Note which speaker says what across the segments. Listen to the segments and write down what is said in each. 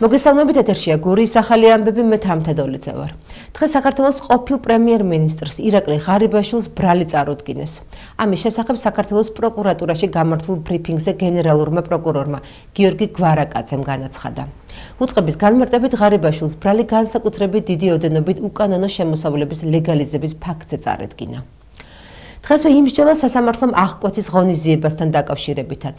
Speaker 1: მოგესალმებით, ეთერშია გურიის ახალი ამბები, მე თამთედოლიძე ვარ. დღეს საქართველოს ყოფილ პრემიერ-მინისტრს ირაკლი ღარიბაშვილს ბრალი წარუდგინეს. ამის შესახებ საქართველოს პროკურატურაში გამართულ ბრიფინგზე გენერალურმა პროკურორმა გიორგი გვარაკაძემ განაცხადა. უწყების განმარტებით ღარიბაშვილს ბრალი განსაკუთრებით დიდი ოდენობით უკანონო შემოსავლების ლეგალიზების ფაქტზე წარედგინა. დღესვე იმსჯელა სასამართლომ აღკვეთის ღონისძიებასთან დაკავშირებითაც.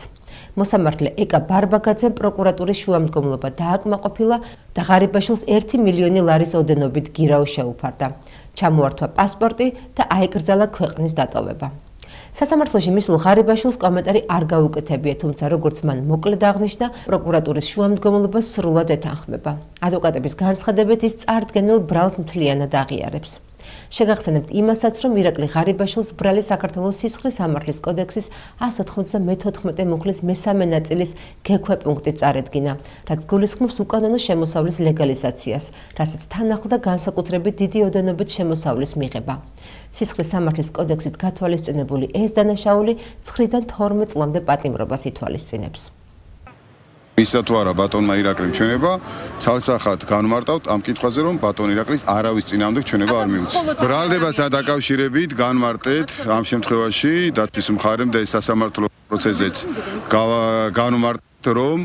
Speaker 1: მოსამართლე ეკა ბარბაგაძემ პროკურატურის შუამდგომლობა დააკმაყოფილა და ღარიბაშვილს 1 მილიონი ლარის ოდენობით გირაო შეუფარდა. ჩამოართვა პასპორტი და აეკრძალა ქვეყნის დატოვება. სასამართლოში მისულ ღარიბაშვილს კომენტარი არ გაუკეთებია, თუმცა როგორც მან მოკლედ აღნიშნა, პროკურატურის შუამდგომლობა სრულად ეთანხმება. ადვოკატების განცხადებით ის წარდგენილ ბრალს მთლიანად აღიარებს. შეგახსენებთ იმასაც, რომ ირაკლი ღარიბაშვილს ბრალი საქართველოს სისხლის სამართლის კოდექსის 194 მუხლის მესამე ნაწილის გექვე პუნქტით წარედგინა, რაც გულისხმობს უკანონო შემოსავლის ლეგალიზაციას, რასაც თან ახლდა განსაკუთრებით დიდი ოდენობით შემოსავლის მიღება. სისხლის სამართლის კოდექსით გათვალისწინებული ეს დანაშაული 9-დან 12 წლამდე პატიმრობას ითვალისწინებს.
Speaker 2: ისა თუ არა ბატონმა ირაკლიმ ჩვენება, ცალსახად განმარტავთ ამ კითხვაზე, რომ ბატონ ირაკლის არავის წინააღმდეგ ჩვენება არ მიუწევს. ბრალდებასთან დაკავშირებით განმარტეთ ამ შემთხვევაში დაცვის მხარემ და სასამართლო პროცესზეც განმარტეთ, რომ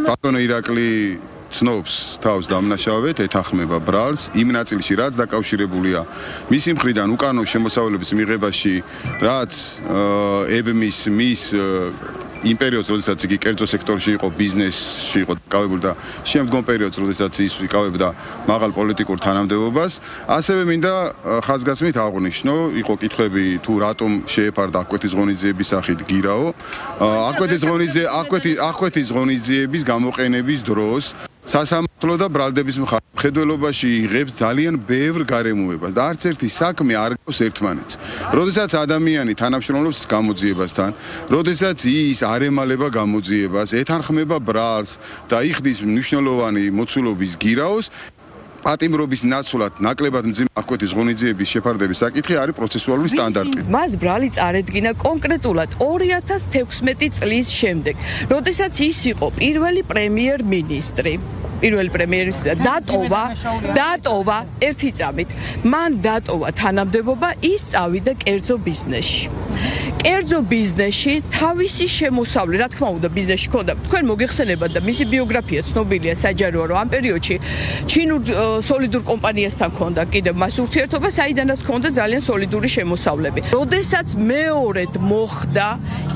Speaker 2: ბატონ ირაკლი ცნობს თავს დამნაშავედ, ეთანხმება ბრალს იმ ნაწილში, რაც დაკავშირებულია მისი მხრიდან უკანონო შემოსავლების მიღებაში, რაც ებმის მის იმ პერიოდს, როდესაც იგი კერძო სექტორში იყო, ბიზნესში იყო დაკავებული და შემდგომ პერიოდს, როდესაც ის იკავებდა მაღალ პოლიტიკურ თანამდებობას, ასევე მინდა ხაზგასმით აღვნიშნო, იყო კითხვები თუ რატომ შეეფარდა აღკვეთის ღონისძიების სახით გირაო. აღკვეთის ღონისძიების გამოყენების დროს სასამართლო და ბრალდების მხედველობაში იღებს ძალიან ბევრ გარემოებას და არც ერთი საქმე არ გავს ერთმანეთს. როდესაც ადამიანი თანამშრომლობს გამოძიებასთან, როდესაც ის არ ემალება გამოძიებას, ეთანხმება ბრალს და იხდის მნიშვნელოვანი მოცულობის გირაოს, პატიმრობის ნაცვლად ნაკლებად მძიმე აღკვეთის ღონისძიების შეფარდების საკითხი არის პროცესუალური სტანდარტი.
Speaker 3: მას ბრალი წარედგინა კონკრეტულად 2016 წლის შემდეგ, როდესაც ის იყო პირველი პრემიერ-მინისტრი. დატოვა ერთი წამით. მან დატოვა თანამდებობა, ის წავიდა კერძო ბიზნესში. კერძო ბიზნესში თავისი შემოსავლი, რა თქმა უნდა, ბიზნესში ქონდა. თქვენ მოგეხსენებათ და მისი ბიოგრაფია ცნობილია, საჯაროა, რომ ამ პერიოდში ჩინურ სოლიდურ კომპანიასთან ქონდა კიდევ მას ურთიერთობა, საიდანაც ქონდა ძალიან სოლიდური შემოსავლები. როდესაც მეორედ მოხდა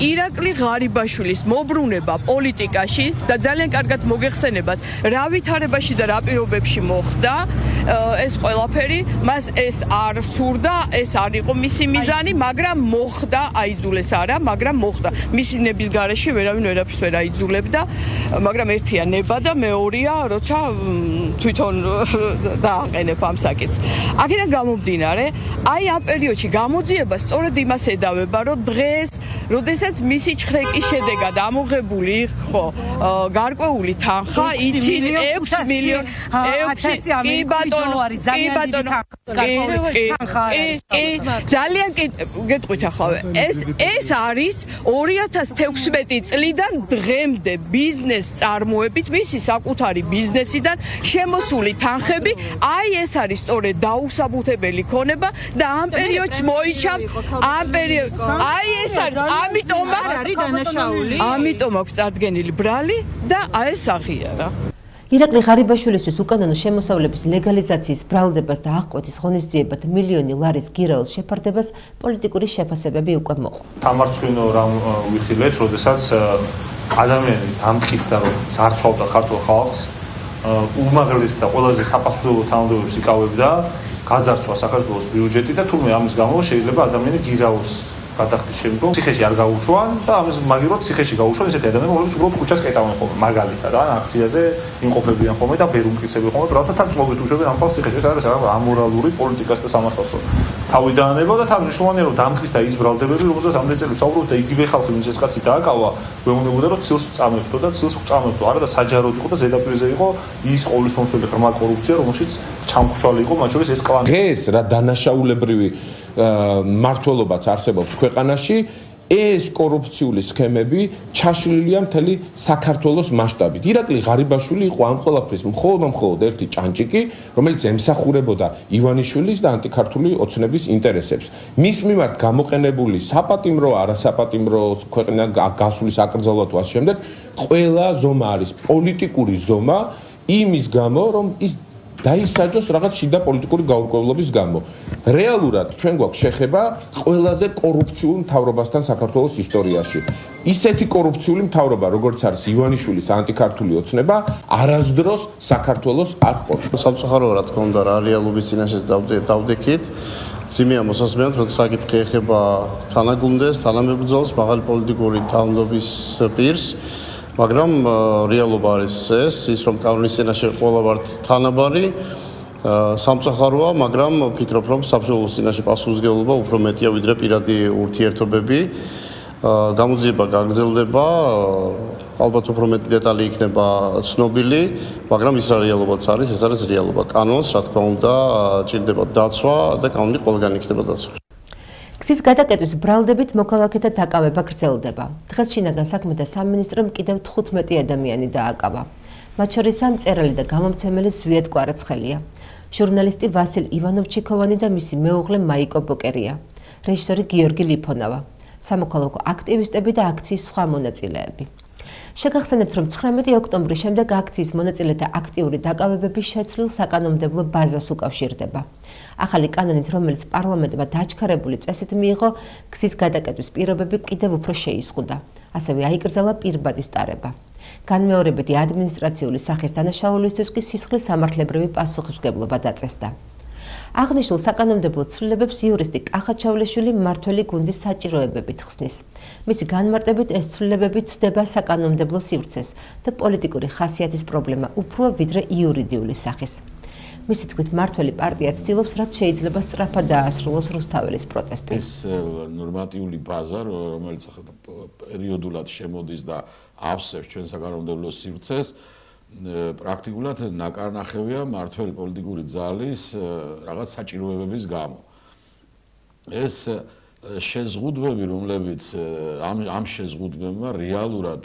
Speaker 3: ირაკლი ღარიბაშვილის მობრუნება პოლიტიკაში და ძალიან კარგად მოგეხსენებათ, რა ვითარებაში და რა პირობებში მოხდა ეს ყველაფერი, მას ეს არ სურდა, ეს არ იყო მისი მიზანი, მაგრამ მოხდა, აიძულეს არა, მაგრამ მოხდა. მისი ნების გარეშე ვერავინ ვერაფერს ვერ აიძულებდა, მაგრამ ერთია ნება და მეორეა, როცა თვითონ დააყენებ ამ საკითხს. აქედან გამომდინარე, აი ამ პერიოდში გამოძიება სწორედ იმას ედავება, რომ დღეს, როდესაც მისი ჩხრეკის შედეგად ამოღებული ხო გარკვეული თანხა, იცით 6 მილიონი ძალიან გეტყვით ახლა ეს არის 2016 წლიდან დღემდე ბიზნეს წარმოებით მისი საკუთარი ბიზნესიდან შემოსული თანხები, აი ეს არის სწორედ დაუსაბუთებელი ქონება და ამ პერიოდს მოიჩავს ამ პერიოდს. აი ეს არის, ამიტომ აქვს წარდგენილი ბრალი და აი ეს აღიარა.
Speaker 1: ირაკლი ღარიბაშვილისთვის უკანონო შემოსავლების ლეგალიზაციის ბრალდებას და აღკვეთის ღონისძიებად მილიონი ლარის გირაოს შეფარდებას პოლიტიკური შეფასებები უკვე მოყვა.
Speaker 4: დამარცხინო რამ ვიხილეთ, როდესაც ადამიანი დამტკიცდა, რომ ძარცვავდა ქართულ ხალხს, უმაღლეს და ყველაზე საპასუხებლო თანამდებობებს იკავებდა, გაძარცვა საქართველოს ბიუჯეტი და თურმე ამის გამო შეიძლება ადამიანი გირაოს გადახდის შემდგომ ციხეში არ გაუშვან და ამის მაგივრად ციხეში გაუშვან ესეთი ადამიანები, რომლებიც უბრალოდ ქუჩას კეტავენ ხოლმე, მაგალითად, ან აქციაზე იმყოფებიან ხოლმე და ვერ უმტკიცებენ ხოლმე, ბრალს და თან წმობით უშვებენ ამ ხალხს ციხეში. ეს არის ამორალური პოლიტიკას და სამართალს რომ თავი დაანება და თან მნიშვნელოვანია რომ დამტკიცდა ის ბრალდებები, რომელზეც ამდენ წელი საუბრობთ და იგივე ხალხი, ვინც ეს კაცი დააკავა, გვეუბნებოდა რომ ცილს წამებთო და ცილს წამებთო, არა და საჯაროდ იყო და ზედაპირზე იყო ის ყოვლისმომცველი ღრმა კორუფცია, რომელშიც ჩამხშალი იყო მათ შორის ეს კლანი.
Speaker 5: დღეს რა დანაშაულებრივი მართლობაც არსებობს ქვეყანაში, ეს კორუფციული სქემები ჩაშლილია მთელი საქართველოს მასშტაბით. ირაკლი ღარიბაშვილი იყო ამ ყველაფრის მხოლოდ ერთი ჭანჭიკი, რომელიც ემსახურებოდა ივანიშვილის და ანტიქართული ოცნების ინტერესებს. მის მიმართ გამოყენებული საპატიმრო, არასაპატიმრო ქვეყნა გასული საკრძალვა თუ ასე შემდეგ, ყველა ზომა არის პოლიტიკური ზომა იმის გამო, რომ ის დაისაჯოს რაღაც შიდა პოლიტიკური გაურკვევლობის გამო. რეალურად ჩვენ გვაქვს შეხება ყველაზე კორუფციულ მთავრობასთან საქართველოს ისტორიაში. ისეთი კორუფციული მთავრობა, როგორც არის ივანიშვილის ანტიქართული ოცნება, არასდროს საქართველოს არ ყოფილა.
Speaker 6: სამწუხაროა, რა თქმა უნდა, რა რეალობის წინაშე დავდექით. ძიმეა მოსასმენად, როცა საკითხი ეხება თანაგუნდეს, თანამებრძოლს, მაღალი პოლიტიკური თავმჯდომარის პირს. მაგრამ რეალობა არის ის რომ კანონის წინაშე ყველა ვართ თანაბარი სამწუხაროა, მაგრამ ვფიქრობ რომ საბრძოლო წინაშე პასუხისმგებლობა უფრო მეტია ვიდრე პირადი ურთიერთობები. გამოძიება გაგრძელდება, ალბათ უფრო მეტი დეტალი იქნება ცნობილი, მაგრამ ის რა რეალობაც არის, ეს არის რეალობა. კანონს, რა თქმა უნდა, ჭირდება დაცვა და კანონი ყველგან იქნება დაცული.
Speaker 1: გზის გადაკეტვის ბრალდებით მოქალაქეთა დაკავება გრძელდება. დღეს შინაგან საქმეთა სამინისტრომ კიდევ 15 ადამიანი დააკავა. მათ შორის მწერალი და გამომცემელი ზვიად კვარაცხელია. ჟურნალისტი ვასილ ივანოვ-ჩიქოვანი და მისი მეუღლე მაიკო ბოკერია. რეჟისორი გიორგი ლიფონავა. სამოქალაქო აქტივისტები და აქციის სხვა მონაწილეები. შეგახსენებთ, რომ 19 ოქტომბრის შემდეგ აქციის მონაწილეთა აქტიური დაკავებები შეცვლილ საკანონმდებლო ბაზას უკავშირდება. ახალი კანონით, რომელიც პარლამენტმა დაჩქარებული წესით მიიღო, გზის გადაკეტვის პირობები კიდევ უფრო შეიზღუდა. ასევე აიკრძალა პირბადის ტარება. განმეორებითი ადმინისტრაციული სახის დანაშაულისთვის კი სისხლის სამართლებრივი პასუხისმგებლობა დაწესდა. აღნიშნულ საკანონმდებლო ცვლილებებს იურისტი კახა ჩავლეშვილი მმართველი გუნდის საჭიროებებით ხსნის. მისი განმარტებით ეს ცვლილებები ცდება საკანონმდებლო სივრცეს და პოლიტიკური ხასიათის პრობლემა უფრო ვიდრე იურიდიული სახის. მისი თქმით, მმართველი პარტია ცდილობს, რაც შეიძლება სწრაფად დაასრულოს რუსთაველის პროტესტი.
Speaker 7: ეს ნორმატიული ბაზა, რომელიც პერიოდულად შემოდის და ავსებს ჩვენ საკანონმდებლო სივრცეს, პრაქტიკულად ნაკარნახევია მმართველი პოლიტიკური ძალის რაღაც საჭიროებების გამო. ეს შეზღუდვები, რომლებიც ამ შეზღუდვებმა რეალურად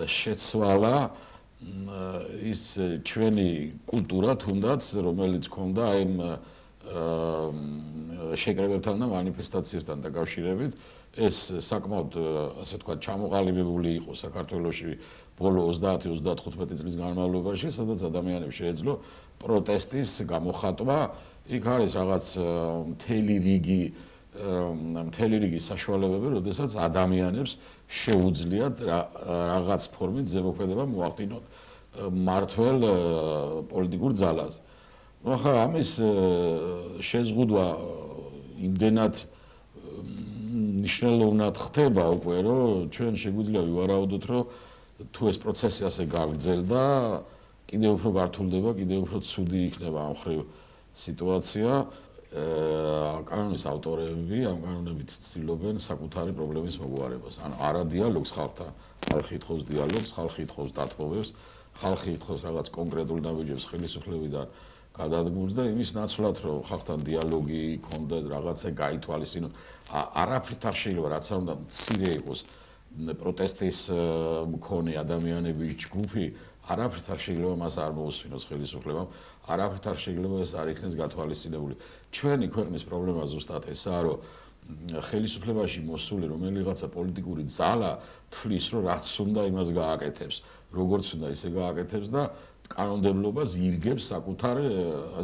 Speaker 7: შეცვალა ის ჩვენი კულტურა თუნდაც, რომელიც ქონდა იმ შეკრებებთან და მანიფესტაციებთან დაკავშირებით, ეს საკმაოდ ასე ვთქვათ ჩამოყალიბებული იყო საქართველოში ბოლო 30-35 წლის განმავლობაში, სადაც ადამიანებს შეეძლო პროტესტის გამოხატვა. იქ არის რაღაც მთელი რიგი საშუალებები, როდესაც ადამიანებს შეუძლიათ რაღაც ფორმით ზემოქმედება მოახდინონ მმართველ პოლიტიკურ ძალაზე. ახლა ამის შეზღუდვა იმდენად მნიშვნელოვნად ხდება უკვე, რომ ჩვენ შეგვიძლია ვივარაუდოთ, რომ თუ ეს პროცესი ასე გაგრძელდა, კიდევ უფრო გართულდება, კიდევ უფრო ცუდი იქნება ამ ხრივ სიტუაცია. კანონის ავტორები ამ კანონებით ცდილობენ საკუთარი პრობლემის მოგვარებას. ანუ არა დიალოგს ხალხთან, ხალხი ითხოვს დიალოგს, ხალხი ითხოვს დათმობებს, ხალხი ითხოვს რაღაც კონკრეტულ ნაბიჯებს ხელისუფლებიდან გადადგმულს და იმის ნაცვლად, რომ ხალხთან დიალოგი ქონდა, რაღაცა გაითვალისწინოს. არაფრით არ შეიძლება, რაც არ უნდა მცირე იყოს პროტესტის მქონე ადამიანების ჯგუფი, არაფრით არ შეიძლება მას არ მოусვინოს ხელისუფლებამ, არაფრით არ შეიძლება ეს არ იქნეს გათვალისწინებული. ჩვენი ქვეყნის პრობლემა ზუსტად ესაა, რომ ხელისუფლებაში მოსული რომელიღაცა პოლიტიკური ძალა თვლის, რომ რაც უნდა იმას გააკეთებს, როგორც უნდა ისე გააკეთებს და კანონმდებლობას ირგებს საკუთარ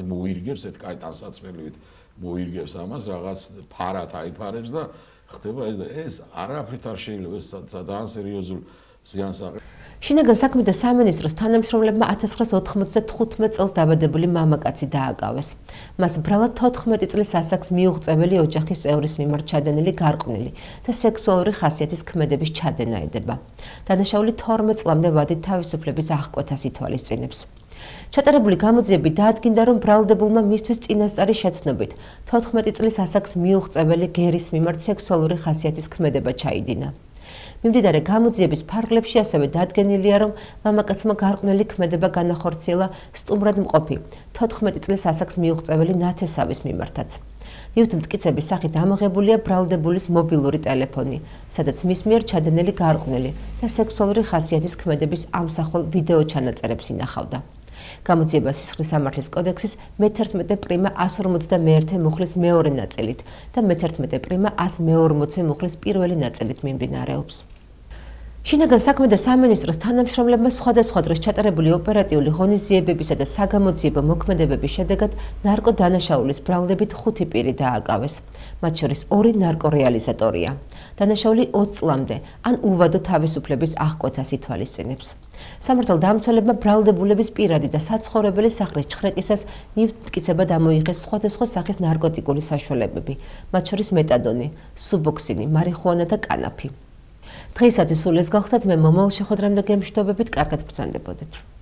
Speaker 7: მოირგებს ერთ კაი ტანსაცმელივით მოირგებს ამას რაღაც ფარად აიფარებს და ხდება ეს და ეს არაფრით არ შეიძლება ეს ძალიან სერიოზულ ზიანს აყენებს.
Speaker 1: შინაგან საქმეთა სამინისტროს თანამშრომლებმა 1995 წელს დაბადებული მამაკაცი დააკავეს. მას ბრალად 14 წლის ასაკს მიუღწეველი ოჯახის წევრის მიმართ ჩადენილი გარყვნილი და სექსუალური ხასიათის ქმედების ჩადენა ედება. დანაშაული 12 წლამდე ვადით თავისუფლების აღკვეთას ითვალისწინებს. ჩატარებული გამოძიებით დაადგინდა, რომ ბრალდებულმა მისთვის წინასწარი შეცნობით 14 წლის ასაკს მიუღწეველი გერის მიმართ სექსუალური ხასიათის ქმედება ჩაიდინა. მიმდიდარე გამოძიების ფარგლებში ასევე დადგენილია, რომ მამაკაცმა გარყვნილი ქმედება განახორციელა სტუმრად მყოფი 14 წლის ასაკს მიუღწეველი ნათესავის მიმართაც. ნივთი მტკიცების სახით ამოღებულია ბრალდებულის მობილური ტელეფონი, სადაც მის მიერ ჩადენილი გარყვნილი და სექსუალური ხასიათის ქმედების ამსახველ ვიდეო ჩანაწერებს ინახავდა. გამოძიება სისხლის სამართლის კოდექსის მე-11 პრიმა 151 მუხლის მეორე ნაწილით და მე-11 პრიმა 140 მუხლის პირველი ნაწილით მიმდინარეობს. შინაგან საქმეთა სამინისტროს თანამშრომლებმა სხვადასხვა დროს ჩატარებული ოპერატიული ღონისძიებებისა და საგამოძიებო მოქმედებების შედეგად ნარკოდანაშაულის ბრალდებით 5 პირი დააკავეს. მათ შორის 2 ნარკორეალიზატორია. დანაშაული 20 წლამდე ან უვადო თავისუფლების აღკვეთას ითვალისწინებს. სამართალდამცველებმა ბრალდებულების პირადი და საცხოვრებელი სახლის ჩხრეკისას ნივთმტკიცებად ამოიღეს სხვადასხვა სახის ნარკოტიკული საშუალებები, მათ შორის მეტადონი, სუბოქსინი, მარიხუანა და კანაფი. დღეისათვის სულ ეს გახლდათ, მე მომავალ შეხვედრამდე გემშვიდობებით, კარგად ბრძანდებოდეთ.